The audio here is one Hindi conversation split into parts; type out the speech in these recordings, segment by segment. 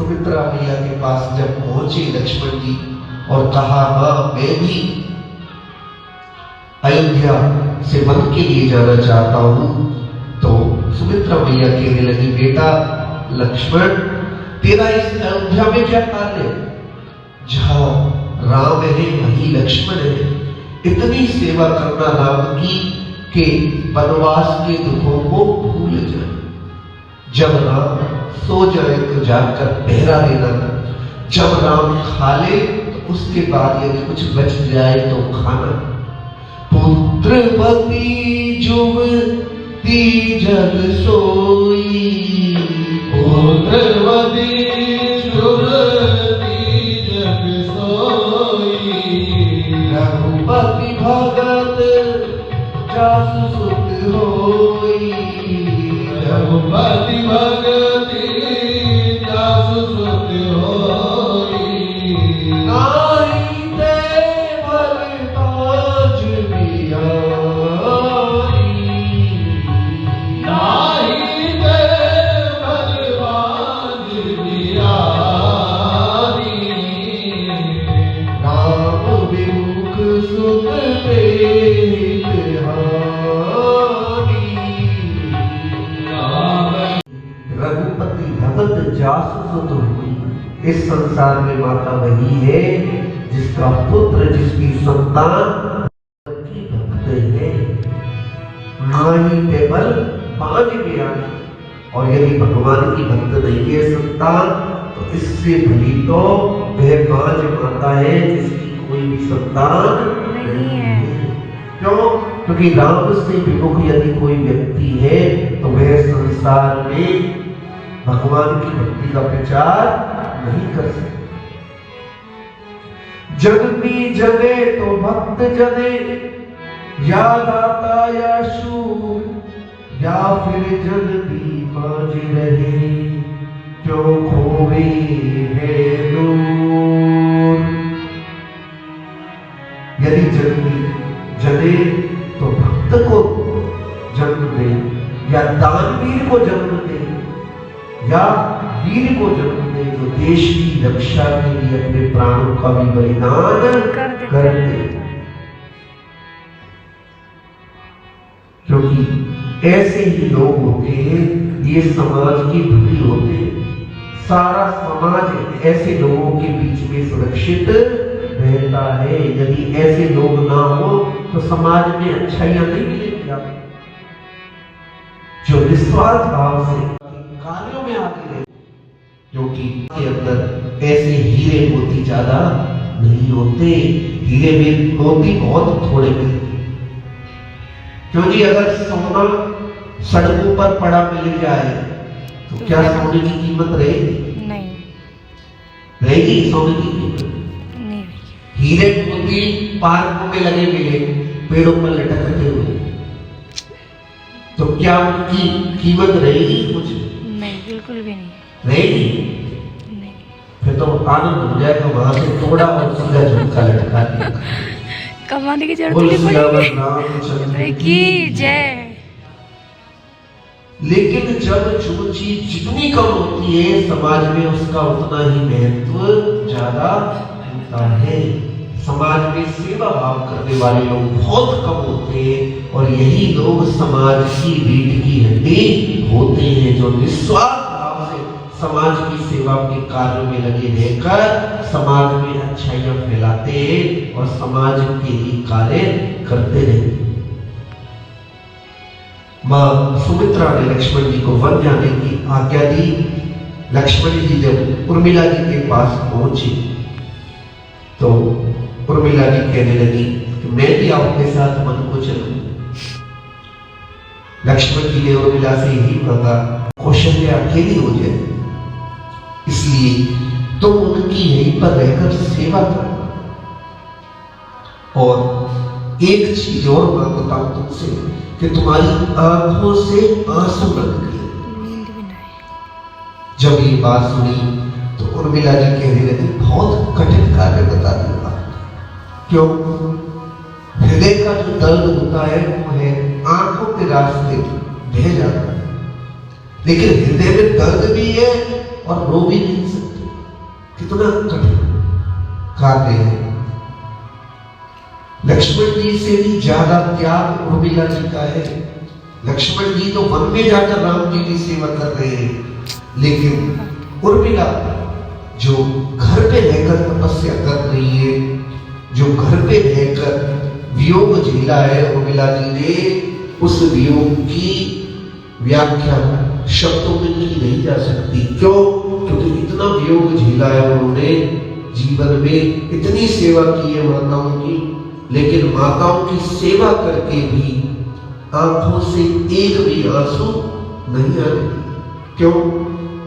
सुमित्रा मैया के पास जब पहुंचे लक्ष्मण जी और कहा मां मैं भी अयोध्या से वन के लिए जाना चाहता हूं, तो सुमित्रा मैया कहने लगी बेटा लक्ष्मण तेरा इस अयोध्या में क्या कार्य? जहां राम है वहीं लक्ष्मण है। इतनी सेवा करना राम की कि वनवास के दुखों को भूल जाए। जब राम सो जाए तो जाकर पहरा देना, जब राम खा ले तो उसके बाद यदि कुछ बच जाए तो खाना। पुत्रवती जुवती जग सोई, पुत्रवती जुवती जग सोई, रघुपति भगत जासु सुत होई, रघुपति भगति जासु सुत होई, नाहि ते भल बाज बियारी, नाहि ते भल बाज बियारी, राम विमुख सुत पेत हारी, रघुपति भगत जासु सुत होई। इस संसार में माता वही है जिसका पुत्र जिसकी संतान की भक्त है। नाई केवल पांच ज्ञान, और यदि भगवान की भक्त नहीं है संतान तो इससे भली तो वह पांच माता है जिसकी कोई भी संतान नहीं है। क्यों? क्योंकि राम से विमुख यदि कोई व्यक्ति है तो वह संसार में भगवान की भक्ति का प्रचार नहीं कर सकते। जगती जने तो भक्त जने, या दाता या शूर, या फिर जगती पांच रहे, क्यों खोवे है दूर। यदि जगती जने तो भक्त को जन्म दे, या दानवीर को जन्म दे, या वीर को जन्म दे जो देश की रक्षा के लिए अपने प्राणों का भी बलिदान कर दे। क्योंकि ऐसे ही लोग होते हैं, ये समाज की धुरी होते हैं। सारा समाज ऐसे लोगों के बीच में सुरक्षित रहता है। यदि ऐसे लोग ना हो तो समाज में अच्छाइयां नहीं मिलेगी आपको। जो निस्वार्थ भाव से कार्यों में आगे रहे, क्योंकि के अंदर ऐसे हीरे मोती ज्यादा नहीं होते। हीरे में मोती बहुत थोड़े मिलते। क्योंकि अगर सोना सड़कों पर पड़ा मिल जाए तो क्या सोने की कीमत रहेगी? नहीं रहेगी सोने की कीमत नहीं। हीरे मोती पार्कों में लगे मिले, पेड़ों पर लटकते हुए, तो क्या उनकी कीमत रहेगी? कुछ नहीं, बिल्कुल भी नहीं रहेगी। नहीं। फिर तो आनंद हो जाएगा, वहां से तोड़ा और सीधा झुमका लटका दिया। कमाने की जरूरत बोल नहीं सियावर पड़ेगी। रामचंद्र की जय। लेकिन जब जो चीज जितनी कम होती है समाज में उसका उतना ही महत्व ज्यादा होता है। समाज में सेवा भाव करने वाले लोग बहुत कम होते हैं, और यही लोग समाज की रीढ़ की हड्डी होते हैं, जो निस्वार्थ भाव से समाज की सेवा के कार्यों में लगे रहकर समाज में अच्छाइयां फैलाते हैं और समाज के लिए कार्य करते रहते। मां सुमित्रा ने लक्ष्मण जी को वन जाने की आज्ञा दी। लक्ष्मण जी जब उर्मिला जी के पास पहुंचे तो उर्मिला जी कहने लगी कि मैं भी आपके साथ वन को चलूं। लक्ष्मण जी ने उर्मिला से यही मांगा, कौशल्या अकेली हो जाए, इसलिए तुम उनकी यहीं पर रहकर सेवा करना। और एक चीज और मांगता हूं तुमसे कि तुम्हारी आंखों से आंसू न निकले। जब ये बात सुनी तो उर्मिला जी कहने लगी, बहुत कठिन कार्य बता दिया। क्यों? हृदय का जो दर्द होता है वो है आंखों के रास्ते बह जाता है, लेकिन हृदय में दर्द भी है और रो भी नहीं सकते। कितना कठिन कार्य है। लक्ष्मण जी से भी ज्यादा त्याग उर्मिला जी का है। लक्ष्मण जी तो वन में जाकर राम जी की सेवा कर रहे हैं, लेकिन उर्मिला जो घर पे रहकर तपस्या कर रही है, जो घर पे रहकर वियोग झेला है उर्मिला जी ने, उस वियोग की व्याख्या शब्दों में की नहीं जा सकती। क्यों? क्योंकि इतना वियोग झेला है उन्होंने जीवन में, इतनी सेवा की है माताओं की, लेकिन माताओं की सेवा करके भी आंखों से एक भी आंसू नहीं आ रहे। क्यों?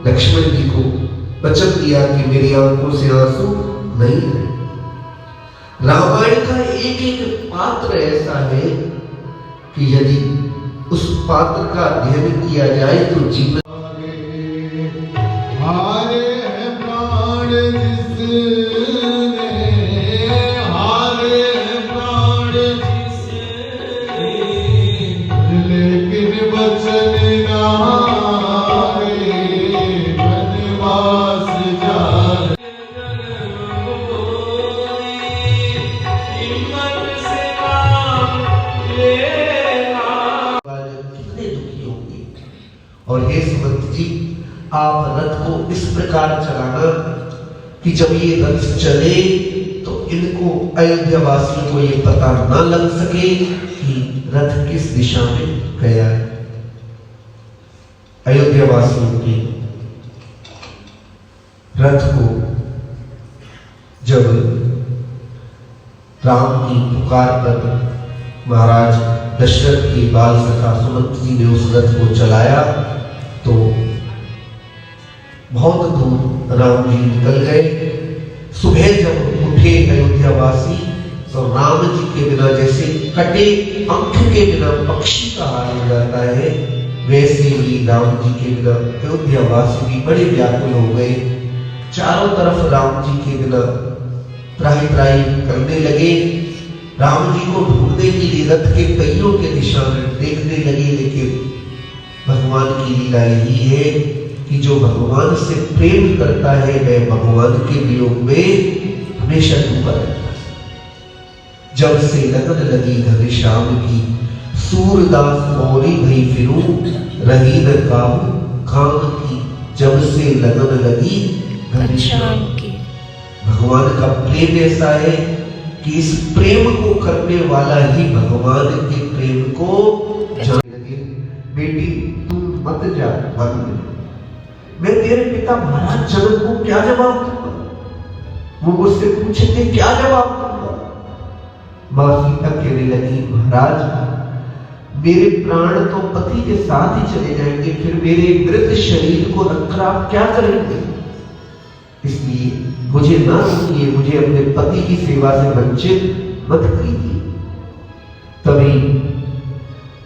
लक्ष्मण जी को वचन दिया कि मेरी आंखों से आंसू नहीं है। रामायण का एक एक पात्र ऐसा है कि यदि उस पात्र का अध्ययन किया जाए तो जीवन हारे हैं प्राण जिसने, हारे हैं प्राण जिसने, लेकिन वचन ना हारे, वनवास जाए। हिम्मत से काम लेना। कितने दुखी होंगे। और हे सुमंत जी, आप रथ को इस प्रकार चलाना कि जब ये रथ चले तो इनको अयोध्या वासियों को ये पता न लग सके कि रथ किस दिशा में गया है। अयोध्या वासियों के रथ को जब राम की पुकार पर महाराज दशरथ के बाल सखा सुमंत जी ने उस रथ को चलाया तो बहुत दूर राम जी निकल गए। सुबह जब उठे अयोध्या वासी तो राम जी के बिना जैसे कटे पंख के बिना पक्षी का हाल हो जाता है, वैसे ही राम जी के बिना अयोध्या वासी भी बड़े व्याकुल हो गए। चारों तरफ राम जी के बिना त्राही त्राही करने लगे। राम जी को ढूंढने के लिए रथ के पहियों के दिशा में देखने लगे, लेकिन भगवान की लीला यही है कि जो भगवान से प्रेम करता है वह भगवान के वियोग में हमेशा डूबा रहता है। जब से लगन लगी घनश्याम की, सूरदास मोरी भई फिरूं, रही न काहू काम की। जब से लगन लगी घनश्याम की। भगवान का प्रेम ऐसा है कि इस प्रेम को करने वाला ही भगवान के प्रेम को जानने लगे। बेटी तुम मत जा वन में, मैं तेरे पिता महाराज जनक को क्या जवाब दूंगा? वो मुझसे पूछे थे क्या जवाब दूंगा? मां सीता कहने लगी, महाराज मेरे प्राण तो पति के साथ ही चले जाएंगे, फिर मेरे मृत शरीर को रखकर आप क्या करेंगे? इसलिए मुझे ना रोकिए, मुझे अपने पति की सेवा से वंचित मत कीजिए। तभी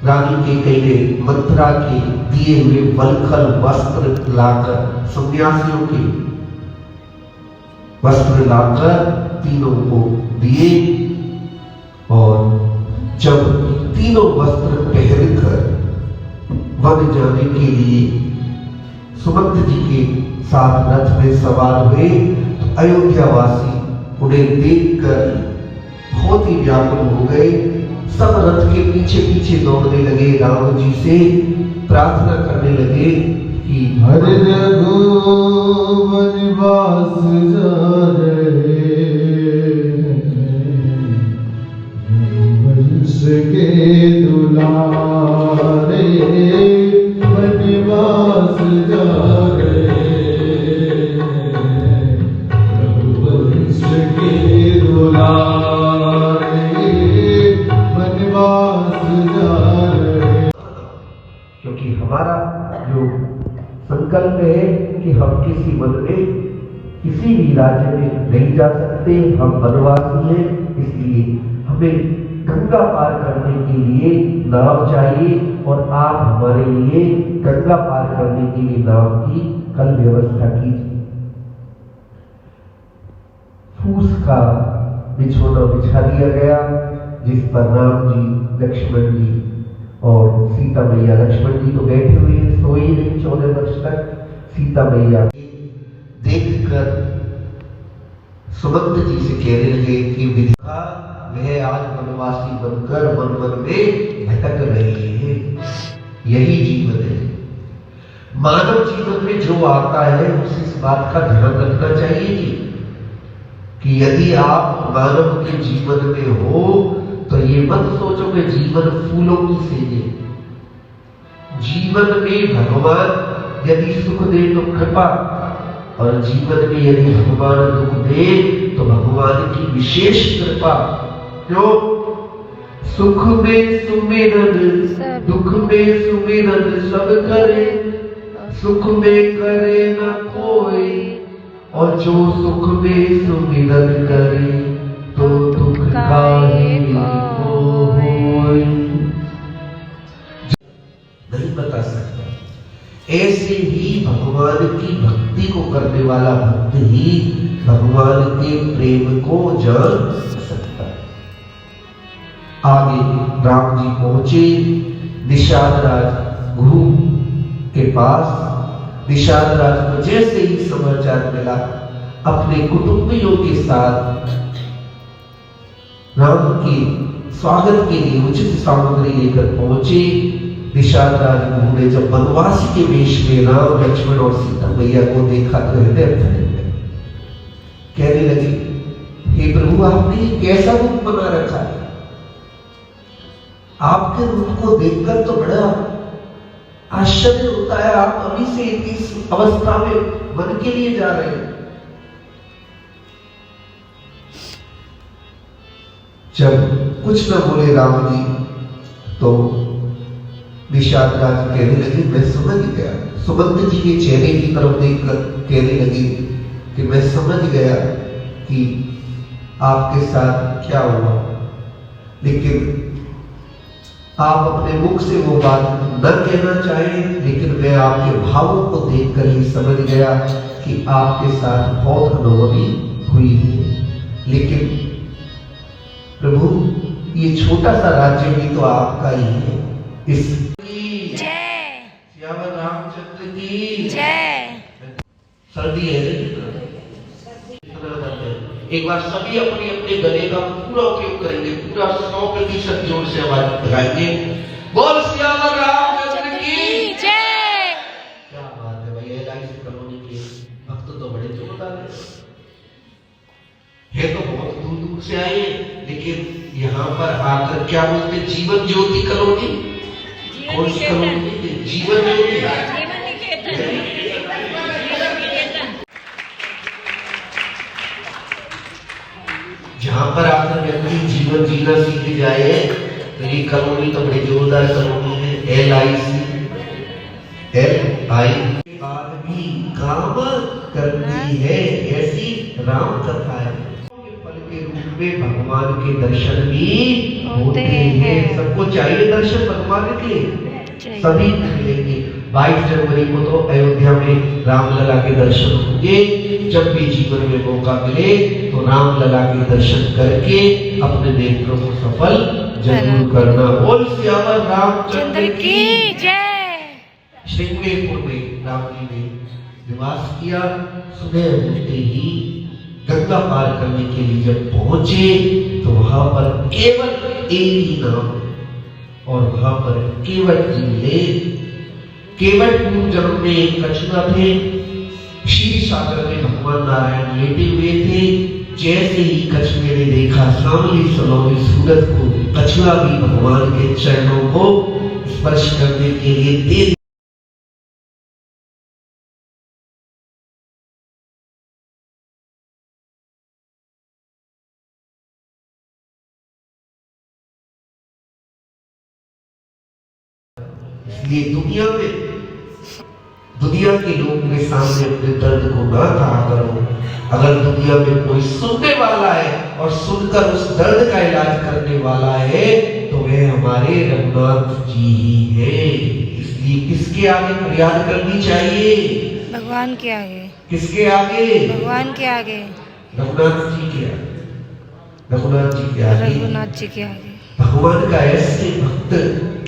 रानी कैकेयी ने मथुरा के दिए हुए वल्कल वस्त्र लाकर, सन्यासियों के वस्त्र लाकर तीनों को दिए, और जब तीनों वस्त्र पहनकर वन जाने के लिए सुमंत जी के साथ रथ में सवार हुए तो अयोध्या वासी उन्हें देखकर बहुत ही व्याकुल हो गए। सब रथ के पीछे पीछे दौड़ने लगे, राम जी से प्रार्थना करने लगे कि हर जगह वनवास जा रहे वंश के दुलारे, वनवास जा रहे वंश के दुलारे, वनवास जा रहे। क्योंकि हमारा जो संकल्प है कि हम किसी वन में, किसी भी राज्य में नहीं जा सकते, हम वनवासी हैं, इसलिए हमें गंगा पार करने के लिए नाव चाहिए, और आप हमारे लिए गंगा पार करने के लिए नाव की कल व्यवस्था कीजिए। फूस का बिछोना बिछा दिया गया, जिस पर राम जी, लक्ष्मण जी और सीता मैया, लक्ष्मण जी तो बैठे हुए सोए नहीं 14 वर्ष तक, सीता मैया देखकर सुमंत जी से कहने लगे कि विधा वह आज वनवासी बनकर वन वन में भटक रहे हैं। यही जीवन है। मानव जीवन में जो आता है उसे इस बात का ध्यान रखना चाहिए कि यदि आप मानव के जीवन में हो तो ये मत सोचो कि जीवन फूलों की सेज है। जीवन में भगवान यदि सुख दे तो कृपा, और जीवन में यदि भगवान दुख दे तो भगवान की विशेष कृपा। क्यों? सुख में सुमिरन दुख में सुमिरन सब करे, सुख में करे न कोई, और जो सुख में सुमिरन करे तो दुख काहे को होय। नहीं बता सकता। ऐसे ही भगवान की भक्ति को करने वाला भक्त ही भगवान के प्रेम को जान सकता है। आगे राम जी पहुंचे निषाद राज गुरु के पास। निषाद राज को जैसे ही समाचार मिला अपने कुटुंबियों के साथ राम के स्वागत के लिए उचित सामग्री लेकर पहुंचे। निषाद राज गुरु ने जब वनवासी के वेश में राम लक्ष्मण और सीता मैया को देखा तो हृदय फट गया। कहने लगे, हे प्रभु, आपने कैसा रूप बना रखा है? आपके रूप को देखकर तो बड़ा आश्चर्य होता है। आप अभी से इस अवस्था में मन के लिए जा रहे हैं। जब कुछ न बोले राम जी तो निषाद राज कहने लगे, मैं समझ गया। सुमंत जी के चेहरे की तरफ देखकर कहने लगे कि मैं समझ गया कि आपके साथ क्या हुआ, लेकिन आप अपने मुख से वो बात न कहना चाहें, लेकिन मैं आपके भावों को देखकर ही समझ गया कि आपके साथ बहुत अनहोनी हुई है। लेकिन प्रभु, ये छोटा सा राज्य भी तो आपका ही है। इस श्याम रामचंद्र की जय। सर्दी है, एक बार सभी अपने अपने गले का पूरा उपयोग करेंगे, पूरा 100% जोर से आवाज लगाएंगे, बोल श्याम रामचंद्र की जय। क्या बात है भाई, LIC कॉलोनी के भक्त तो बड़े जोरदार है तो बहुत दूर दूर से आए, लेकिन यहाँ पर आकर क्या बोलते, जीवन ज्योति कॉलोनी। कौन सी कॉलोनी? जीवन ज्योति। जहां पर आकर व्यक्ति जीवन जीना सीख जाए तो ये कॉलोनी तो बड़ी जोरदार कॉलोनी है। LIC के बाद भी काम करती है, ऐसी राम कथा है। फल के रूप में भगवान के दर्शन भी होते हैं। सबको चाहिए दर्शन भगवान के, सभी मिलेंगे। 22 जनवरी को तो अयोध्या में रामलला के दर्शन होंगे। जब भी जीवन में मौका मिले तो रामलला के दर्शन करके अपने नेत्रों को सफल जरूर करना। बोल श्याम रामचंद्र की जय। श्रृंगेरपुर में राम जी ने निवास किया। सुबह उठते ही गंगा पार करने के लिए जब पहुंचे तो वहां पर केवल एक ही नाम, और वहां पर केवट जी मिले। केवट पूर्व जन्म में एक कछुआ थे। क्षीर सागर में भगवान नारायण लेटे हुए थे। जैसे ही कछुए ने देखा सांवली सलोनी सूरत को, कछुआ भी भगवान के चरणों को स्पर्श करने के लिए दे। इसलिए दुनिया के लोगों के सामने अपने दर्द को ना कहा करो। अगर दुनिया में कोई सुनने वाला है और सुनकर उस दर्द का इलाज करने वाला है तो वह हमारे रघुनाथ जी ही है। इसलिए किसके आगे फरियाद करनी चाहिए? भगवान के आगे। किसके आगे? भगवान के आगे। रघुनाथ जी के आगे। रघुनाथ जी के आगे। रघुनाथ जी के आगे। भगवान का ऐसे भक्त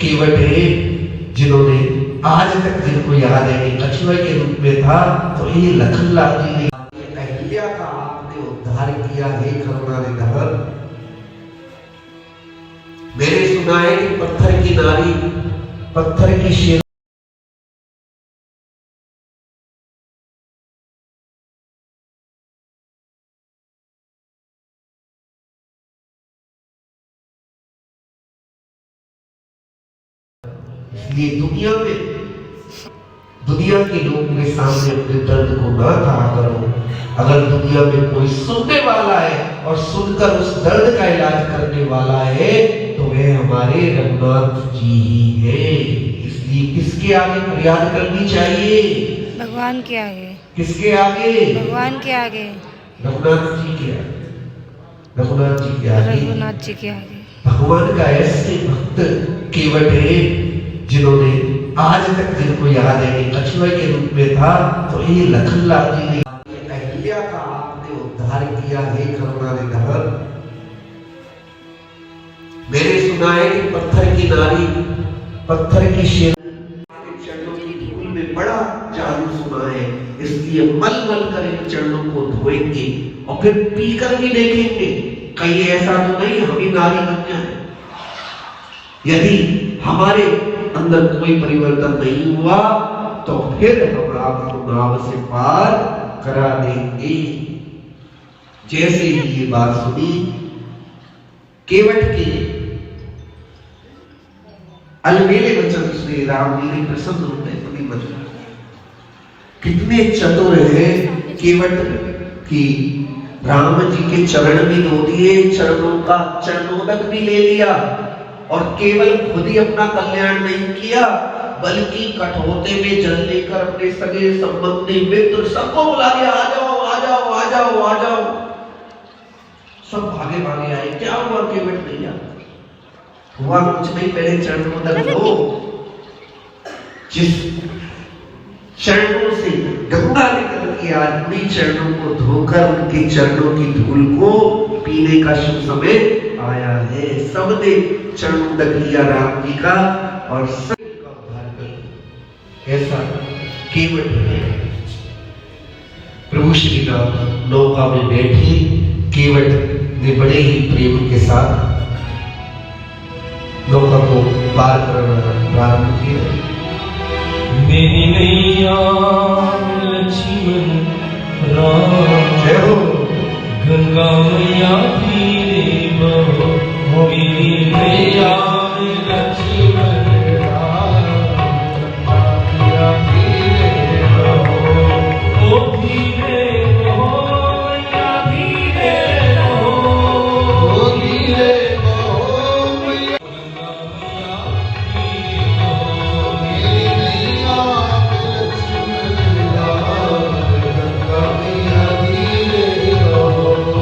केवट है जिन्होंने आज तक जिनको याद है कि कछुआ के रूप में था तो ये लखनलाल जी ने अहिल्या का आपने उद्धार किया है करुणा निधान। मैंने सुना है कि पत्थर की नारी, पत्थर की शेर इसलिए दुनिया के लोगों के सामने अपने दर्द को ना कहा करो। अगर दुनिया में कोई सुनने वाला है और सुनकर उस दर्द का इलाज करने वाला है तो वह हमारे रघुनाथ जी ही है। इसलिए किसके आगे फरियाद करनी चाहिए? भगवान के आगे। किसके आगे? भगवान के आगे। रघुनाथ जी के आगे। रघुनाथ जी के आगे। रघुनाथ जी के आगे। भगवान का ऐसे भक्त केवट है जिन्होंने आज तक जिनको याद है कि कछुए के रूप में था तो ये लखनलाल जी ने अहिल्या का आपने उद्धार किया है करुणा निधान। मैंने सुना है कि पत्थर की नारी, पत्थर की शेर चरणों की धूल में बड़ा जादू सुना है। इसलिए मल मल कर इन चरणों को धोएंगे और फिर पीकर भी देखेंगे कहीं ऐसा तो नहीं हम ही नारी बन जाए। यदि हमारे अंदर कोई परिवर्तन नहीं हुआ तो फिर हम आपको नाव से पार करा देंगे। जैसे ही ये बात सुनी केवट के अलबेले वचन से राम जी ने प्रसन्न होते अपनी बदला। कितने चतुर है केवट की, राम जी के चरण भी धो दिए, चरणों का चरणोदक भी ले लिया और केवल खुद ही अपना कल्याण नहीं किया बल्कि कठोते में जल लेकर अपने सगे संबंधी मित्र सबको बुला दिया, आ जाओ आ जाओ आ जाओ आ जाओ। सब भागे भागे आए। क्या हुआ केवट भैया? हुआ कुछ नहीं, मेरे चरणोदक लो। जिस चरणों से गंगा निकल के आज उन्हीं चरणों को धोकर उनके चरणों की धूल को पीने का शुभ समय आया है। सबने चरणोदक लिया राम जी का और सभी का उद्धार कर दिया। ऐसा केवट है। प्रभु श्री राम नौका में बैठी केवट ने बड़े ही प्रेम के साथ नौका को पार करना प्रारंभ किया। मेरी नैया लक्ष्मण राम जय हो। गंगा मैया धीरे बहो, मेरी नैया लक्ष्मण राम गंगा मैया धीरे बहो, ओ धीरे बहो मैया धीरे बहो, ओ धीरे बहो मैया गंगा मैया धीरे बहो, मेरी नैया लक्ष्मण राम गंगा मैया धीरे बहो।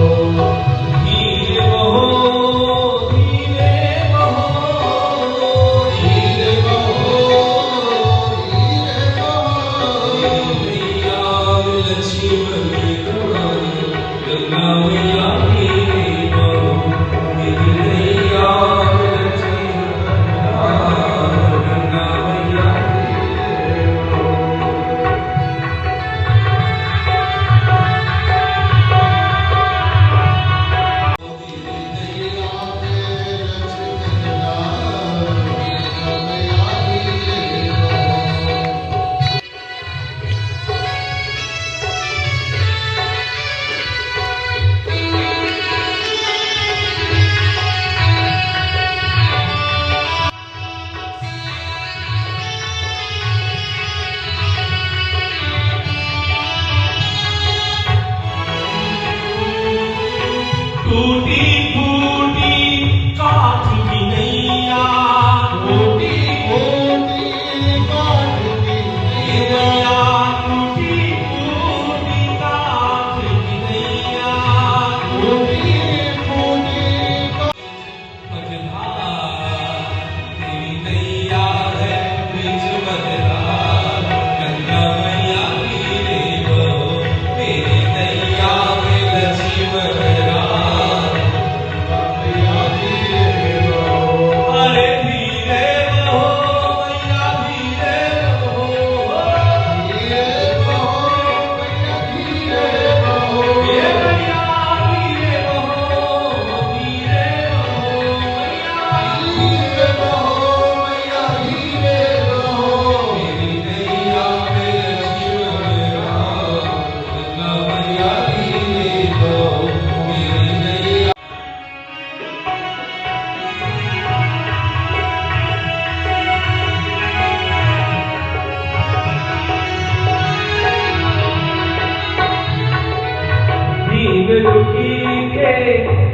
दुखी के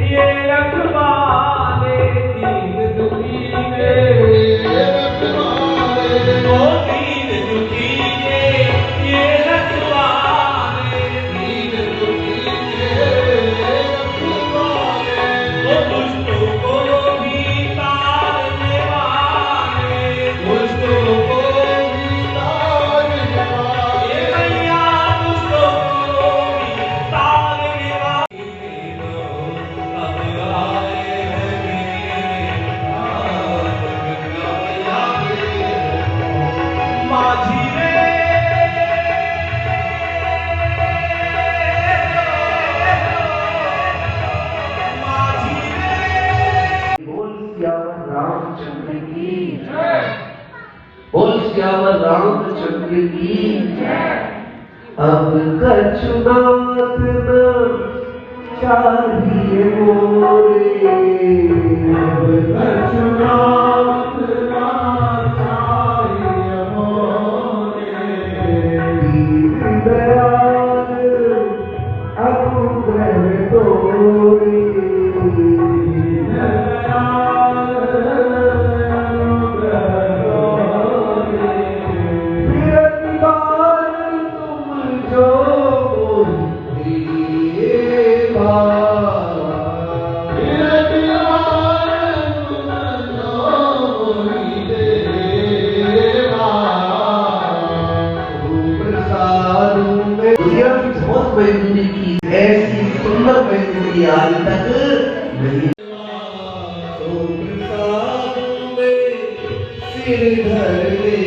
ये रखवाले, दीन दुखी के ये रखवाले, ओ दीन दुखी के ये रखवाले, दीन दुखी के रखवाले, ओ दुष्टों को भी तारने वाले, दुष्टों को भी तारने वाले, ये मैया दुष्टों को भी तारने वाले, अब आए हैं माझी रे, माझी रे। बोल सियावर रामचंद्र की जय। बोल सियावर रामचंद्र की जय। अब कछुनाथ न चाहिए मोरे, अब कछुनाथ न चाहिए मोरे, दीन दयाल अनुग्रह तोरे, दीन दयाल अनुग्रह तोरे, फिरत बार तुम जो देवा, फिरत बार तुम जो देवा, प्रसाद में दुनिया की बहुत मजदूरी की, ऐसी सुंदर मजदूरी आज तक नहीं। तो प्रसाद में सिर धर ले,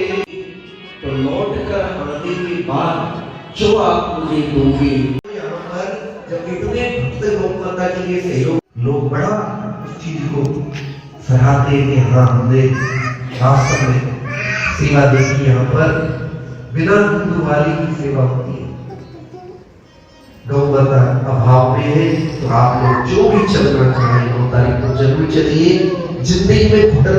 तो लौट कर आने के बाद जो आप मुझे दोगे, यहाँ पर जब इतने भक्त लोग माता के लिए सहयोग, लोग बड़ा इस चीज को सराहते हैं कि हाँ हमने वास्तव में सेवा देखी, यहाँ पर बिना दूध वाली की सेवा होती है। गौ माता अभाव में है, तो आप लोग जो भी चलना चाहें 9 तारीख को जरूर चलिए। जिंदगी में घुटन